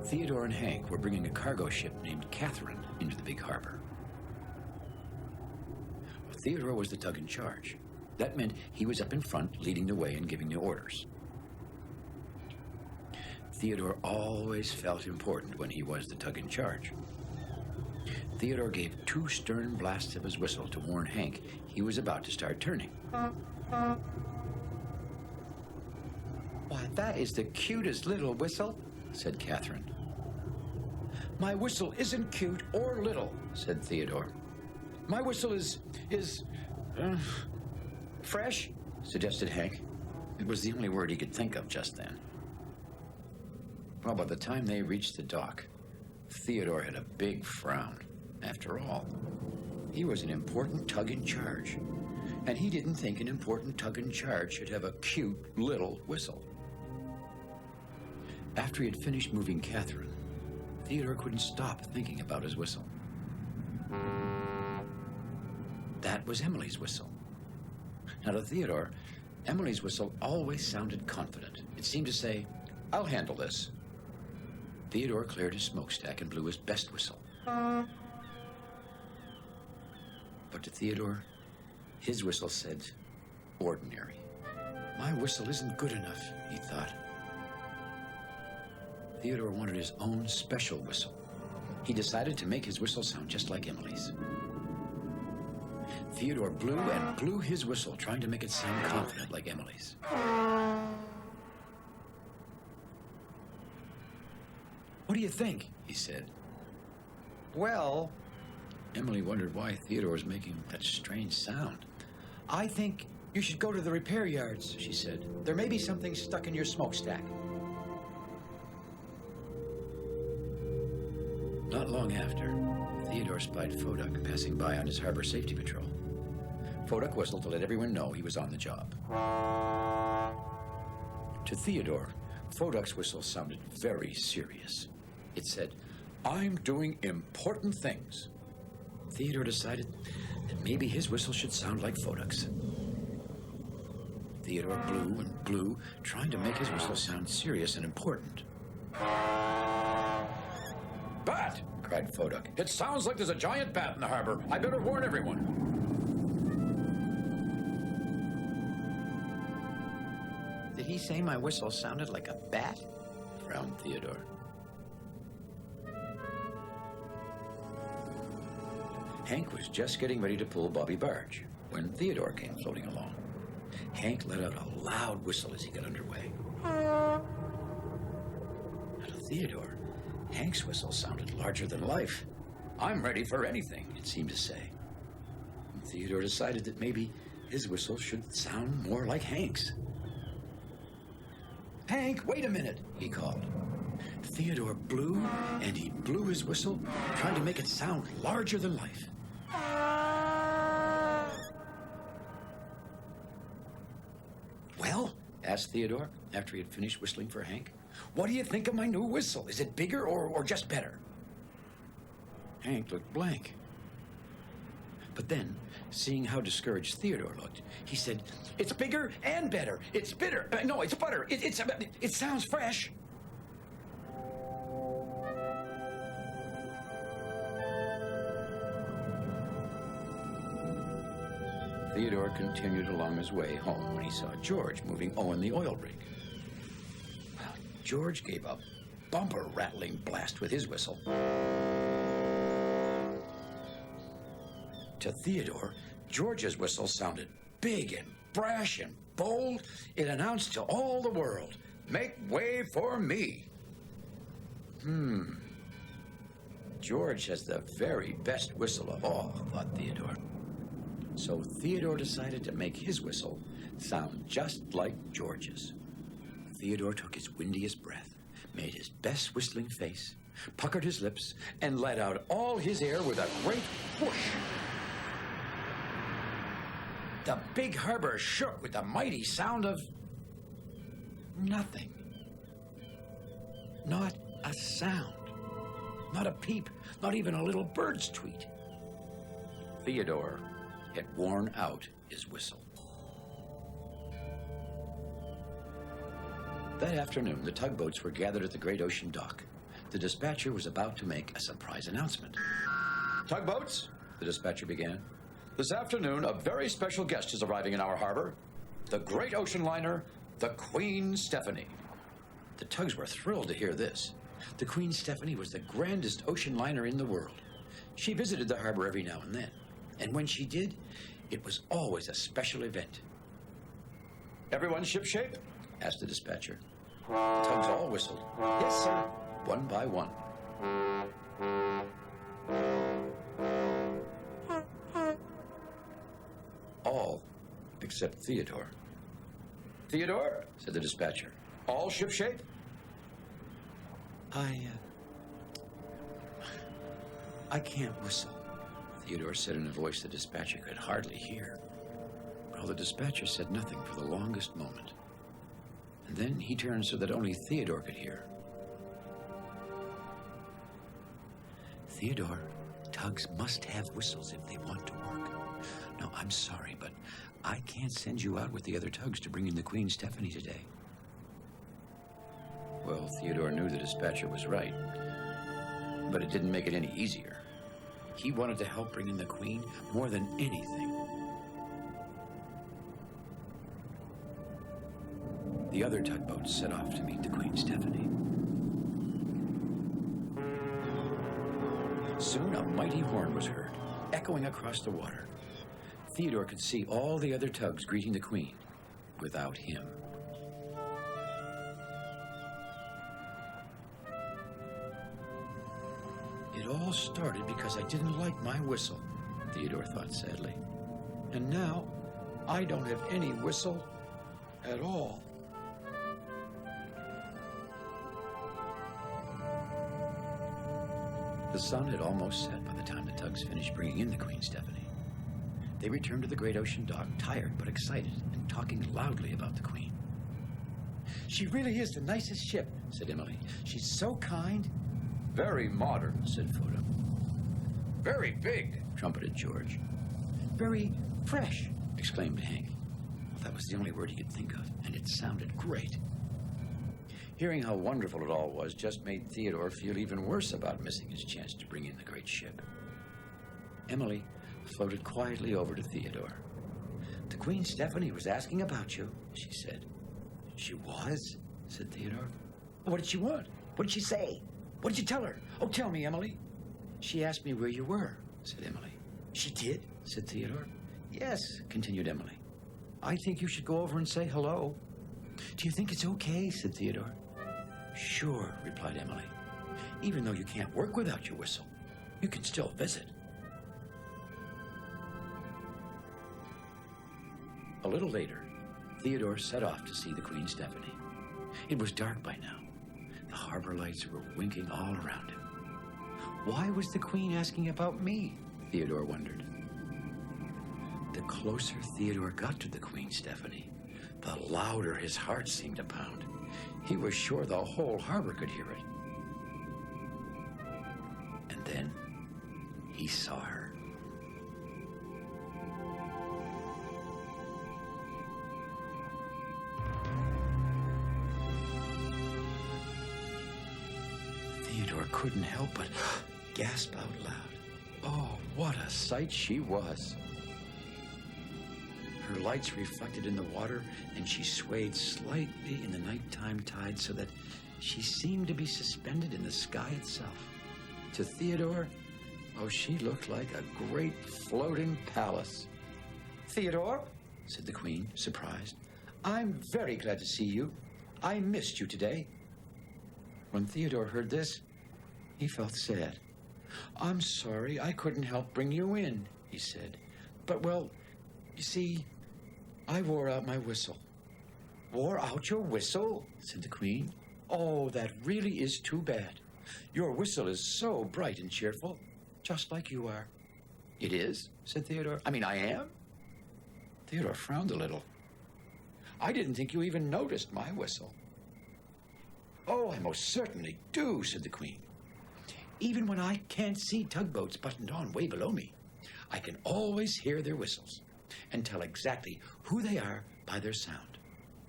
Theodore and Hank were bringing a cargo ship named Catherine into the big harbor. Theodore was the tug in charge. That meant he was up in front, leading the way and giving the orders. Theodore always felt important when he was the tug in charge. Theodore gave 2 stern blasts of his whistle to warn Hank he was about to start turning. "Why, that is the cutest little whistle," said Catherine. "My whistle isn't cute or little," said Theodore. "My whistle is fresh," suggested Hank. It was the only word he could think of just then. Well, by the time they reached the dock, Theodore had a big frown. After all, he was an important tug in charge, and he didn't think an important tug in charge should have a cute little whistle. After he had finished moving Catherine, Theodore couldn't stop thinking about his whistle. That was Emily's whistle. Now to Theodore, Emily's whistle always sounded confident. It seemed to say, "I'll handle this." Theodore cleared his smokestack and blew his best whistle. But to Theodore, his whistle said, "Ordinary." "My whistle isn't good enough," he thought. Theodore wanted his own special whistle. He decided to make his whistle sound just like Emily's. Theodore blew and blew his whistle, trying to make it sound confident like Emily's. "What do you think?" he said. "Well," Emily wondered why Theodore was making that strange sound. "I think you should go to the repair yards," she said. "There may be something stuck in your smokestack." Not long after, Theodore spied Foduck passing by on his harbor safety patrol. Foduck whistled to let everyone know he was on the job. To Theodore, Foduck's whistle sounded very serious. It said, "I'm doing important things." Theodore decided that maybe his whistle should sound like Foduck's. Theodore blew and blew, trying to make his whistle sound serious and important. "Bat!" cried Foduck. "It sounds like there's a giant bat in the harbor. I better warn everyone." "Did he say my whistle sounded like a bat?" frowned Theodore. Hank was just getting ready to pull Bobby Barge when Theodore came floating along. Hank let out a loud whistle as he got underway. Now to Theodore, Hank's whistle sounded larger than life. "I'm ready for anything," it seemed to say. And Theodore decided that maybe his whistle should sound more like Hank's. "Hank, wait a minute," he called. Theodore blew, and he blew his whistle, trying to make it sound larger than life. "Well," asked Theodore, after he had finished whistling for Hank, "what do you think of my new whistle? Is it bigger or just better?" Hank looked blank. But then, seeing how discouraged Theodore looked, he said, "It's bigger and better. It's bitter. No, it's butter. It sounds fresh." Theodore continued along his way home when he saw George moving Owen the oil rig. Well, George gave a bumper-rattling blast with his whistle. To Theodore, George's whistle sounded big and brash and bold. It announced to all the world, "Make way for me." George has the very best whistle of all, thought Theodore. So Theodore decided to make his whistle sound just like George's. Theodore took his windiest breath, made his best whistling face, puckered his lips, and let out all his air with a great whoosh. The big harbor shook with the mighty sound of nothing. Not a sound. Not a peep. Not even a little bird's tweet. Theodore had worn out his whistle. That afternoon, the tugboats were gathered at the great ocean dock. The dispatcher was about to make a surprise announcement. Tugboats, The dispatcher began. this afternoon a very special guest is arriving in our harbor. The great ocean liner, the Queen Stephanie. The tugs were thrilled to hear this. The Queen Stephanie was the grandest ocean liner in the world. She visited the harbor every now and then, and when she did, it was always a special event. Everyone shipshape? Asked the dispatcher. The tugs all whistled. Yes, sir. One by one. All except Theodore. Theodore, Said the dispatcher. all shipshape? I can't whistle, Theodore said in a voice the dispatcher could hardly hear. Well, the dispatcher said nothing for the longest moment. And then he turned so that only Theodore could hear. Theodore, tugs must have whistles if they want to work. No, I'm sorry, but I can't send you out with the other tugs to bring in the Queen Stephanie today. Well, Theodore knew the dispatcher was right, but it didn't make it any easier. He wanted to help bring in the Queen more than anything. The other tugboats set off to meet the Queen Stephanie. Soon a mighty horn was heard, echoing across the water. Theodore could see all the other tugs greeting the Queen without him. It all started because I didn't like my whistle, Theodore thought sadly. And now, I don't have any whistle at all. The sun had almost set by the time the tugs finished bringing in the Queen Stephanie. They returned to the great ocean dock, tired but excited, and talking loudly about the Queen. She really is the nicest ship, said Emily. She's so kind. Very modern, Said Photo. very big. Trumpeted George. Very fresh, exclaimed Hank. Well, that was the only word he could think of, and it sounded great. Hearing how wonderful it all was just made Theodore feel even worse about missing his chance to bring in the great ship. Emily floated quietly over to Theodore. The Queen Stephanie was asking about you, she said. She was? Said Theodore. What did she want? What did she say? What did you tell her? Oh, tell me, Emily. She asked me where you were, said Emily. She did? Said Theodore. Yes, continued Emily. I think you should go over and say hello. Do you think it's okay? Said Theodore. Sure, replied Emily. Even though you can't work without your whistle, you can still visit. A little later, Theodore set off to see the Queen Stephanie. It was dark by now. The harbor lights were winking all around him. Why was the Queen asking about me? Theodore wondered. The closer Theodore got to the Queen Stephanie, the louder his heart seemed to pound. He was sure the whole harbor could hear it. And then he saw her. Theodore couldn't help but gasp out loud. Oh, what a sight she was. Her lights reflected in the water, and she swayed slightly in the nighttime tide so that she seemed to be suspended in the sky itself. To Theodore, oh, she looked like a great floating palace. Theodore, said the Queen, surprised, I'm very glad to see you. I missed you today. When Theodore heard this, he felt sad. I'm sorry I couldn't help bring you in, he said. But, well, you see, I wore out my whistle. Wore out your whistle? Said the Queen. Oh, that really is too bad. Your whistle is so bright and cheerful, just like you are. It is, said Theodore. I mean, I am. Theodore frowned a little. I didn't think you even noticed my whistle. Oh, I most certainly do, said the Queen. Even when I can't see tugboats buttoned on way below me, I can always hear their whistles and tell exactly who they are by their sound.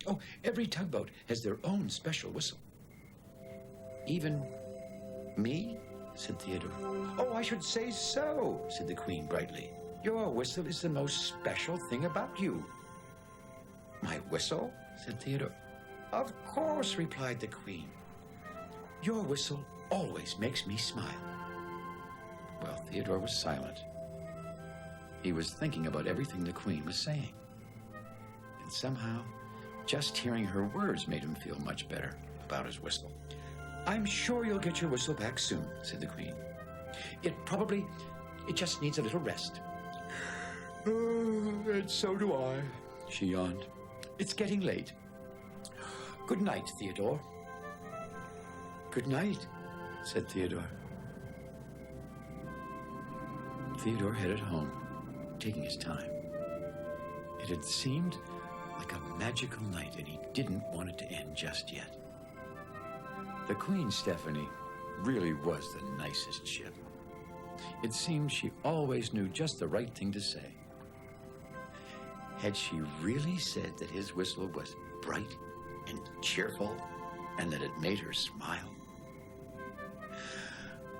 Oh, every tugboat has their own special whistle. Even Me? Said Theodore. Oh, I should say so, said the Queen brightly. Your whistle is the most special thing about you. My whistle? Said Theodore. Of course, replied the Queen. Your whistle always makes me smile. Well, Theodore was silent. He was thinking about everything the Queen was saying. And somehow, just hearing her words made him feel much better about his whistle. I'm sure you'll get your whistle back soon, said the Queen. It just needs a little rest. And so do I, she yawned. It's getting late. Good night, Theodore. Good night, said Theodore. Theodore headed home, taking his time. It had seemed like a magical night, and he didn't want it to end just yet. The Queen, Stephanie, really was the nicest ship. It seemed she always knew just the right thing to say. Had she really said that his whistle was bright and cheerful and that it made her smile?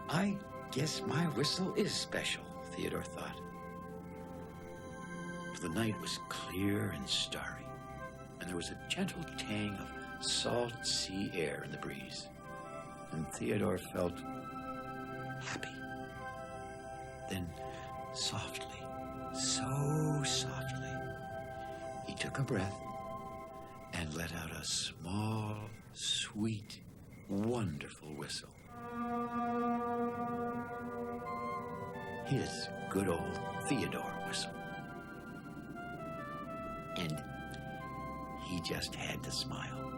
I guess my whistle is special, Theodore thought. The night was clear and starry, and there was a gentle tang of salt sea air in the breeze. And Theodore felt happy. Then softly, so softly, he took a breath and let out a small, sweet, wonderful whistle. His good old Theodore whistle. And he just had to smile.